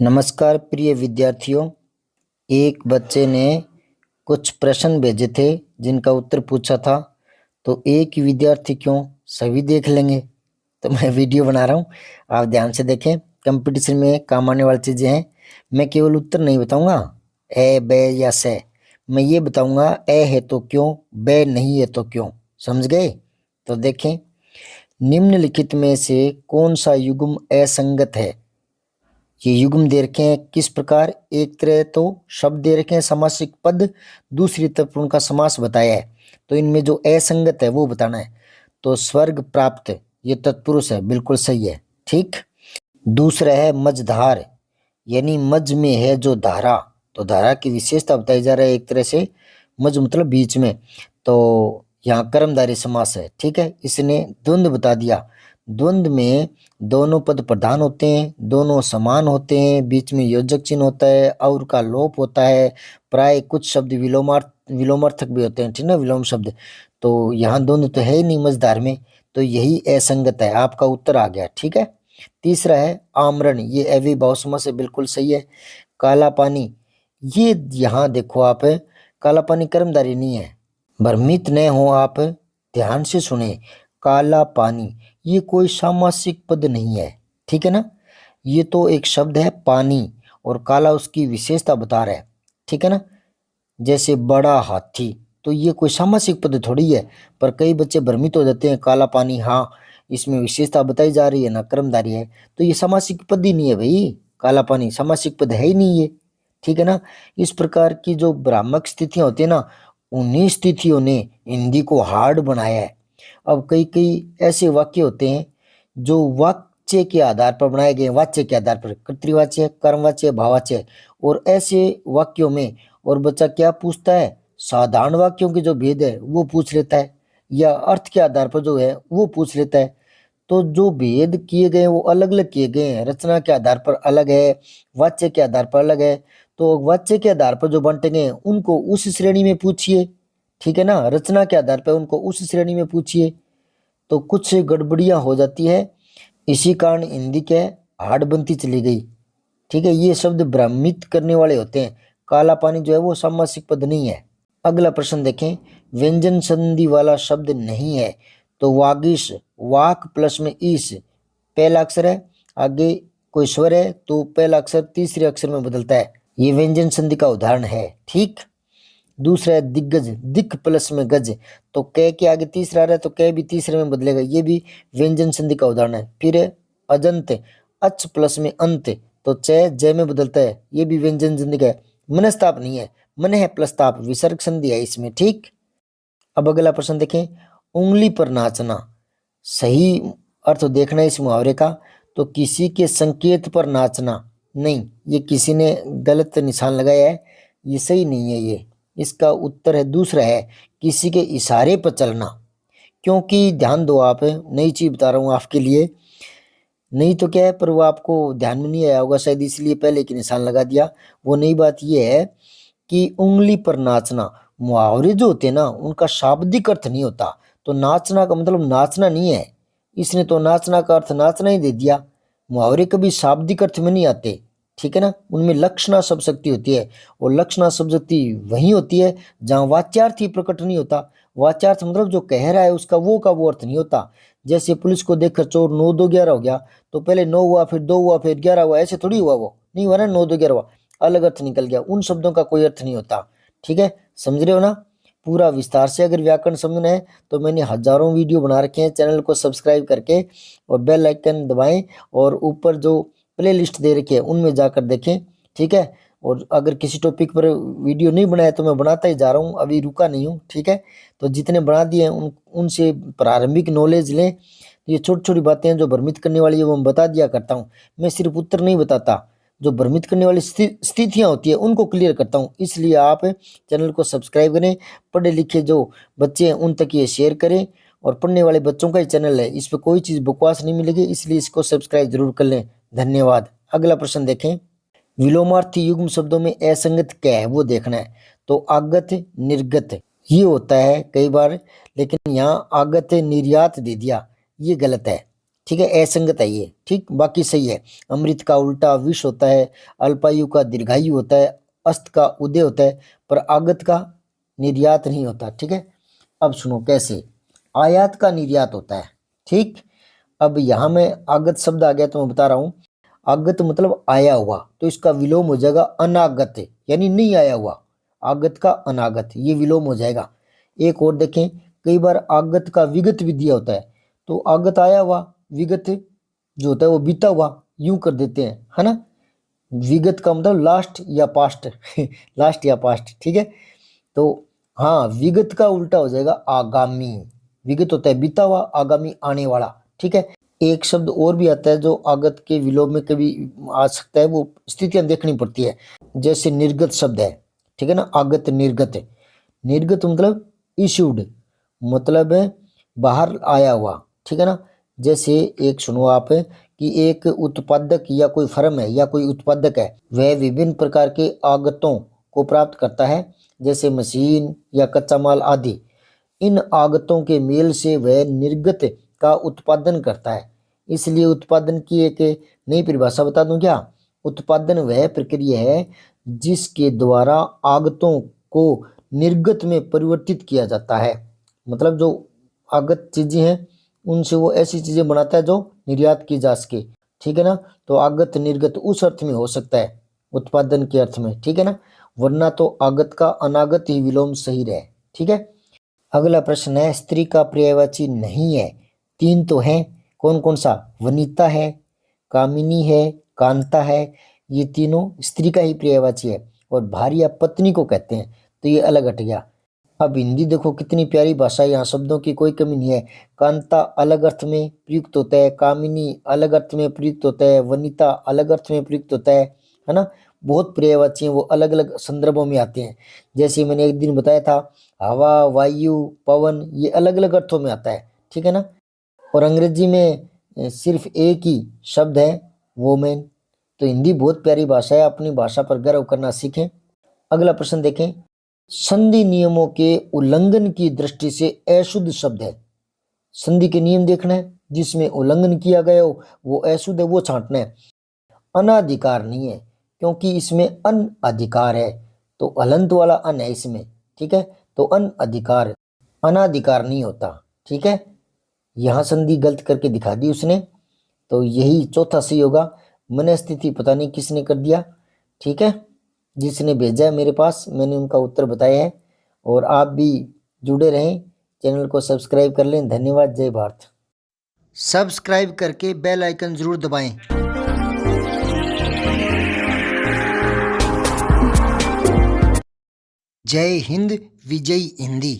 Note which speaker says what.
Speaker 1: नमस्कार प्रिय विद्यार्थियों। एक बच्चे ने कुछ प्रश्न भेजे थे जिनका उत्तर पूछा था, तो एक ही विद्यार्थी क्यों, सभी देख लेंगे। तो मैं वीडियो बना रहा हूँ, आप ध्यान से देखें। कंपटीशन में काम आने वाली चीज़ें हैं। मैं केवल उत्तर नहीं बताऊंगा ए बे या से, मैं ये बताऊंगा ए है तो क्यों, बे नहीं है तो क्यों। समझ गए? तो देखें, निम्नलिखित में से कौन सा युग्म असंगत है। ये युग्म दे रखे हैं किस प्रकार, एक तरह तो शब्द दे रखे हैं समासिक पद, दूसरी तरफ उनका समास बताया है। तो इनमें जो असंगत है वो बताना है। तो स्वर्ग प्राप्त, ये तत्पुरुष है, बिल्कुल सही है। ठीक। दूसरा है मझधार, यानी मझ में है जो धारा, तो धारा की विशेषता बताई जा रहा है एक तरह से। मझ मतलब बीच में, तो यहाँ कर्मधारय समास है। ठीक है, इसने द्वंद्व बता दिया। द्वंद्व में दोनों पद प्रधान होते हैं, दोनों समान होते हैं, बीच में योजक चिन्ह होता है, और का लोप होता है। प्राय कुछ शब्द विलोमार्थक भी होते हैं, ठीक ना, विलोम शब्द। तो यहाँ द्वंद्व तो है ही नहीं मझधार में, तो यही असंगत है। आपका उत्तर आ गया। ठीक है। तीसरा है आमरण, ये अव्ययीभाव समास से बिल्कुल सही है। काला पानी, ये यहाँ देखो आप, काला पानी कर्मधारय नहीं है। भ्रमित न हो आप, ध्यान से सुने। काला पानी ये कोई सामासिक पद नहीं है, ठीक है ना। ये तो एक शब्द है पानी, और काला उसकी विशेषता बता रहा है, ठीक है ना। जैसे बड़ा हाथी, तो ये कोई सामासिक पद थोड़ी है। पर कई बच्चे भ्रमित हो जाते हैं, काला पानी, हाँ इसमें विशेषता बताई जा रही है ना, कर्मधारय है, तो ये सामासिक पद ही नहीं है भाई। काला पानी सामासिक पद है ही नहीं ये, ठीक है ना। इस प्रकार की जो भ्रामक स्थितियां होती है ना, उन्हीं स्थितियों ने हिंदी को हार्ड बनाया है। अब कई कई ऐसे वाक्य होते हैं जो वाच्य के आधार पर बनाए गए, वाच्य के आधार पर, कर्तृवाच्य, कर्मवाच्य, भाववाच्य, और ऐसे वाक्यों में और बच्चा क्या पूछता है, साधारण वाक्यों के जो भेद है वो पूछ लेता है, या अर्थ के आधार पर जो है वो पूछ लेता है। तो जो भेद किए गए वो अलग अलग किए गए हैं, रचना के आधार पर अलग है, वाच्य के आधार पर अलग है। तो वाच्य के आधार पर जो बांटे गए हैं उनको उस श्रेणी में पूछिए, ठीक है ना। रचना के आधार पर उनको उस श्रेणी में पूछिए, तो कुछ गड़बड़ियां हो जाती है। इसी कारण हिंदी के हार्ड बनती चली गई, ठीक है। ये शब्द भ्रमित करने वाले होते हैं। काला पानी जो है वो सामासिक पद नहीं है। अगला प्रश्न देखें, व्यंजन संधि वाला शब्द नहीं है। तो वागीश, वाक प्लस में ईस, पहला अक्षर है, आगे कोई स्वर है तो पहला अक्षर तीसरे अक्षर में बदलता है, ये व्यंजन संधि का उदाहरण है। ठीक। दूसरा है दिग्गज, दिक प्लस में गज, तो क के आगे तीसरा आ रहा है तो क भी तीसरे में बदलेगा, ये भी व्यंजन संधि का उदाहरण है। फिर है अजंत, अच प्लस में अंत, तो च जय में बदलता है, ये भी व्यंजन संधि का है। मनस्ताप नहीं है, मन है प्लस ताप, विसर्ग संधि है इसमें। ठीक। अब अगला प्रश्न देखें, उंगली पर नाचना, सही अर्थ देखना है इस मुहावरे का। तो किसी के संकेत पर नाचना नहीं, ये किसी ने गलत निशान लगाया है, ये सही नहीं है ये। इसका उत्तर है दूसरा है, किसी के इशारे पर चलना। क्योंकि ध्यान दो, आप नई चीज बता रहा हूँ आपके लिए, नहीं तो क्या है, पर वो आपको ध्यान में नहीं आया होगा शायद, इसलिए पहले की निशान लगा दिया। वो नई बात ये है कि उंगली पर नाचना, मुहावरे जो होते हैं ना उनका शाब्दिक अर्थ नहीं होता। तो नाचना का मतलब नाचना नहीं है, इसने तो नाचना का अर्थ नाचना ही दे दिया। मुहावरे कभी शाब्दिक अर्थ में नहीं आते, ठीक है ना। उनमें लक्षणा शब्द शक्ति होती है, और लक्षणा शब्द शक्ति वही होती है जहाँ वाच्यार्थ ही प्रकट नहीं होता। वाच्यार्थ मतलब जो कह रहा है उसका वो का वो अर्थ नहीं होता। जैसे पुलिस को देखकर चोर 9 2 11 हो गया, तो पहले 9 हुआ, फिर 2 हुआ, फिर 11 हुआ, ऐसे थोड़ी हुआ, वो नहीं हुआ ना, 9 2 11 हुआ, अलग अर्थ निकल गया। उन शब्दों का कोई अर्थ नहीं होता, ठीक है। समझ रहे हो ना। पूरा विस्तार से अगर व्याकरण समझना है तो मैंने हजारों वीडियो बना रखे हैं, चैनल को सब्सक्राइब करके और बेल आइकन दबाएं, और ऊपर जो प्ले लिस्ट दे रखी है उनमें जाकर देखें, ठीक है। और अगर किसी टॉपिक पर वीडियो नहीं बनाया तो मैं बनाता ही जा रहा हूँ, अभी रुका नहीं हूँ, ठीक है। तो जितने बना दिए हैं उनसे प्रारंभिक नॉलेज लें। ये छोटी छोटी बातें हैं जो भ्रमित करने वाली है वो मैं बता दिया करता हूँ। मैं सिर्फ उत्तर नहीं बताता, जो भ्रमित करने वाली स्थितियां होती है उनको क्लियर करता हूँ। इसलिए आप चैनल को सब्सक्राइब करें, पढ़े लिखे जो बच्चे हैं उन तक ये शेयर करें, और पढ़ने वाले बच्चों का ही चैनल है, इस पर कोई चीज़ बकवास नहीं मिलेगी, इसलिए इसको सब्सक्राइब जरूर कर लें। धन्यवाद। अगला प्रश्न देखें, विलोमार्थी युग्म शब्दों में असंगत क्या है वो देखना है। तो आगत निर्गत ये होता है कई बार, लेकिन यहाँ आगत निर्यात दे दिया, ये गलत है। ठीक है, असंगत है ये, ठीक, बाकी सही है। अमृत का उल्टा विष होता है, अल्पायु का दीर्घायु होता है, अस्त का उदय होता है, पर आगत का निर्यात नहीं होता। ठीक है, अब सुनो कैसे, आयात का निर्यात होता है। ठीक, अब यहां में आगत शब्द आ गया तो मैं बता रहा हूं, आगत मतलब आया हुआ, तो इसका विलोम हो जाएगा अनागत, यानी नहीं आया हुआ। आगत का अनागत, ये विलोम हो जाएगा। एक और देखें, कई बार आगत का विगत भी दिया होता है, तो आगत आया हुआ, विगत जो होता है वो बीता हुआ, यूं कर देते हैं, है ना। विगत का मतलब लास्ट या पास्ट लास्ट या पास्ट, ठीक है। तो हाँ, विगत का उल्टा हो जाएगा आगामी। विगत होता है बीता हुआ, आगामी आने वाला। ठीक है, एक शब्द और भी आता है जो आगत के विलोम में कभी आ सकता है, वो स्थितियां देखनी पड़ती है। जैसे निर्गत शब्द है, ठीक है ना, आगत निर्गत। निर्गत मतलब इश्यूड, मतलब है बाहर आया हुआ, ठीक है ना। जैसे एक सुनो आप, कि एक उत्पादक या कोई फर्म है या कोई उत्पादक है, वह विभिन्न प्रकार के आगतों को प्राप्त करता है, जैसे मशीन या कच्चा माल आदि। इन आगतों के मेल से वह निर्गत का उत्पादन करता है। इसलिए उत्पादन की एक नई परिभाषा बता दूं क्या? उत्पादन वह प्रक्रिया है जिसके द्वारा आगतों को निर्गत में परिवर्तित किया जाता है। मतलब जो आगत चीजें हैं उनसे वो ऐसी चीजें बनाता है जो निर्यात की जा सके। ठीक है ना, तो आगत निर्गत उस अर्थ में हो सकता है, उत्पादन के अर्थ में, ठीक है ना, वरना तो आगत का अनागत ही विलोम सही रहे। ठीक है, अगला प्रश्न है, स्त्री का पर्यायवाची नहीं है, तीन तो हैं, कौन कौन सा? वनिता है, कामिनी है, कांता है, ये तीनों स्त्री का ही पर्यायवाची है, और भार्या पत्नी को कहते हैं, तो ये अलग हट गया। अब हिंदी देखो कितनी प्यारी भाषा है, यहाँ शब्दों की कोई कमी नहीं है। कांता अलग अर्थ में प्रयुक्त होता है, कामिनी अलग अर्थ में प्रयुक्त होता है, वनिता अलग अर्थ में प्रयुक्त होता है ना। बहुत पर्यायवाची हैं, वो अलग अलग संदर्भों में आते हैं। जैसे मैंने एक दिन बताया था, हवा, वायु, पवन, ये अलग अलग अर्थों में आता है। ठीक है ना, और अंग्रेजी में सिर्फ एक ही शब्द है, वोमेन। तो हिंदी बहुत प्यारी भाषा है, अपनी भाषा पर गर्व करना सीखें। अगला प्रश्न देखें, संधि नियमों के उल्लंघन की दृष्टि से अशुद्ध शब्द है। संधि के नियम देखना है, जिसमें उल्लंघन किया गया हो वो अशुद्ध है, वो छांटना है। अनाधिकार नहीं है, क्योंकि इसमें अन अधिकार है, तो हलंत वाला अन है इसमें। ठीक है, तो अन अधिकार, अनाधिकार नहीं होता। ठीक है, यहां संधि गलत करके दिखा दी उसने, तो यही चौथा सही होगा। मनस्थिति पता नहीं किसने कर दिया। ठीक है, जिसने भेजा है मेरे पास, मैंने उनका उत्तर बताया है। और आप भी जुड़े रहें, चैनल को सब्सक्राइब कर लें। धन्यवाद, जय भारत। सब्सक्राइब करके बेल आइकन जरूर दबाएं। जय हिंद, विजय हिंदी।